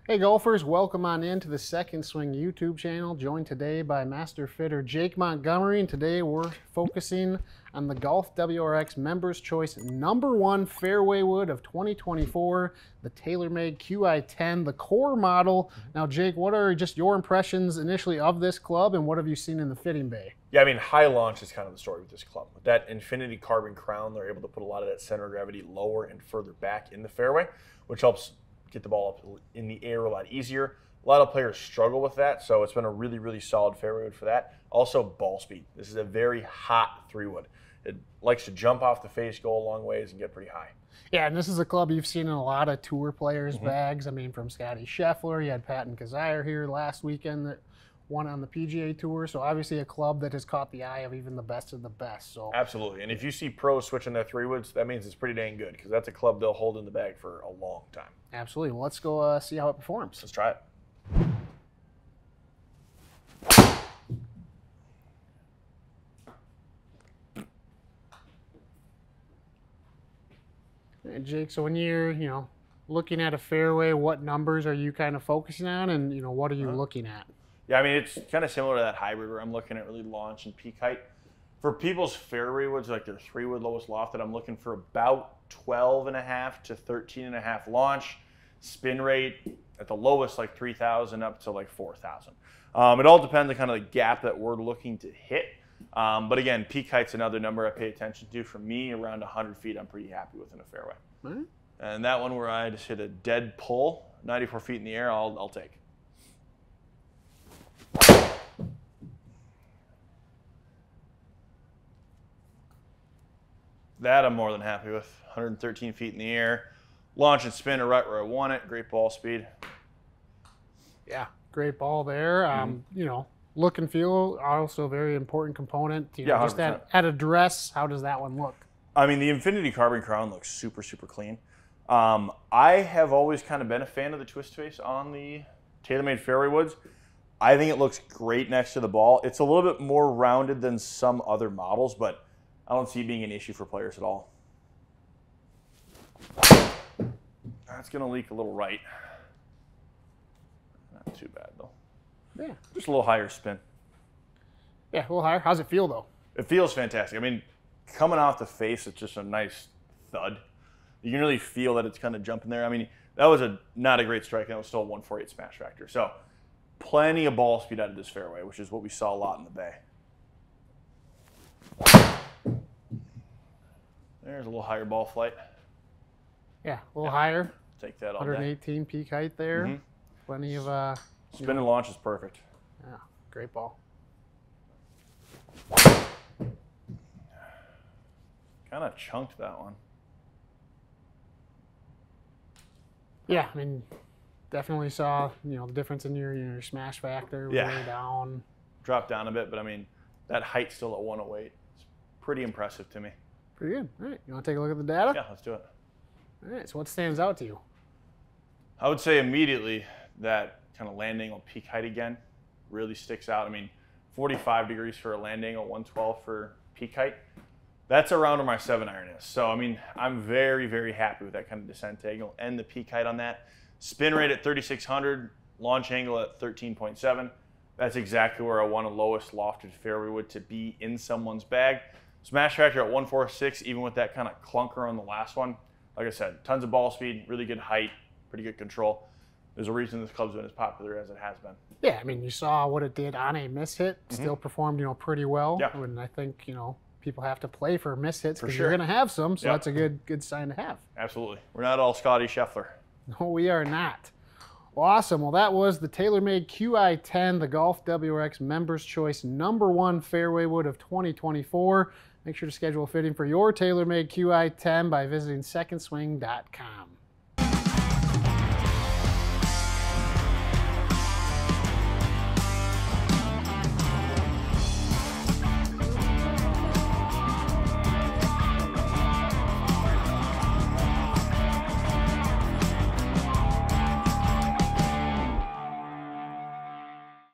Hey golfers, welcome on into the Second Swing YouTube channel, joined today by Master Fitter Jake Montgomery, and today we're focusing on the GolfWRX Members Choice #1 fairway wood of 2024, the TaylorMade Qi10, the core model. Now Jake, what are just your impressions initially of this club, and what have you seen in the fitting bay? Yeah, I mean, high launch is kind of the story with this club. With that infinity carbon crown, they're able to put a lot of that center of gravity lower and further back in the fairway, which helps get the ball up in the air a lot easier. A lot of players struggle with that, so it's been a really, really solid fairway wood for that. Also, ball speed. This is a very hot 3-wood. It likes to jump off the face, go a long ways, and get pretty high. Yeah, and this is a club you've seen in a lot of tour players' bags. I mean, from Scotty Scheffler, you had Patton Kizzire here last weekend that won on the PGA Tour, so obviously a club that has caught the eye of even the best of the best. So absolutely, and if you see pros switching their 3-woods, that means it's pretty dang good, because that's a club they'll hold in the bag for a long time. Absolutely. Well, let's go see how it performs. Let's try it. Hey, Jake, so when you're, looking at a fairway, what numbers are you kind of focusing on, and, what are you looking at? Yeah, I mean, it's kind of similar to that hybrid where I'm looking at really launch and peak height. For people's fairway woods, like their 3-wood lowest lofted, I'm looking for about 12.5 to 13.5 launch, spin rate at the lowest like 3,000 up to like 4,000. It all depends on kind of the gap that we're looking to hit. But again, peak height's another number I pay attention to. For me, around 100 feet, I'm pretty happy with in a fairway. Right. And that one where I just hit a dead pull, 94 feet in the air, I'll take. That I'm more than happy with. 113 feet in the air. Launch and spin are right where I want it. Great ball speed. Yeah, great ball there. Look and feel, also a very important component. Yeah, just at address, how does that one look? I mean, the infinity carbon crown looks super, super clean. I have always kind of been a fan of the twist face on the TaylorMade fairway woods. I think it looks great next to the ball. It's a little bit more rounded than some other models, but I don't see it being an issue for players at all. That's going to leak a little right. Not too bad, though. Yeah. Just a little higher spin. Yeah, a little higher. How's it feel, though? It feels fantastic. I mean, coming off the face, it's just a nice thud. You can really feel that it's kind of jumping there. I mean, that was not a great strike, and that was still a 148 smash factor. So, plenty of ball speed out of this fairway, which is what we saw a lot in the bay. There's a little higher ball flight. Yeah, a little higher. Take that all 118 day. peak height there. Plenty of spin and launch is perfect. Yeah, great ball. Kind of chunked that one. Yeah, I mean, definitely saw the difference in your smash factor. Yeah. Way down. Dropped down a bit, but I mean, that height's still at 108. It's pretty impressive to me. Pretty good. All right, you want to take a look at the data? Yeah, let's do it. All right, so what stands out to you? I would say immediately that kind of land angle peak height again really sticks out. I mean, 45 degrees for a land angle, 112 for peak height. That's around where my 7-iron is. So, I mean, I'm very, very happy with that kind of descent angle and the peak height on that. Spin rate at 3,600, launch angle at 13.7. That's exactly where I want a lowest lofted fairway wood to be in someone's bag. Smash factor at 146, even with that kind of clunker on the last one. Like I said, tons of ball speed, really good height, pretty good control. There's a reason this club's been as popular as it has been. Yeah, I mean, you saw what it did on a miss hit. Still performed, pretty well. Yeah. And I think, people have to play for miss hits because sure. you're going to have some. So Yep. that's a good sign to have. Absolutely. We're not all Scotty Scheffler. No, we are not. Well, awesome. Well, that was the TaylorMade Qi10, the GolfWRX Members Choice #1 fairway wood of 2024. Make sure to schedule a fitting for your TaylorMade Qi10 by visiting secondswing.com.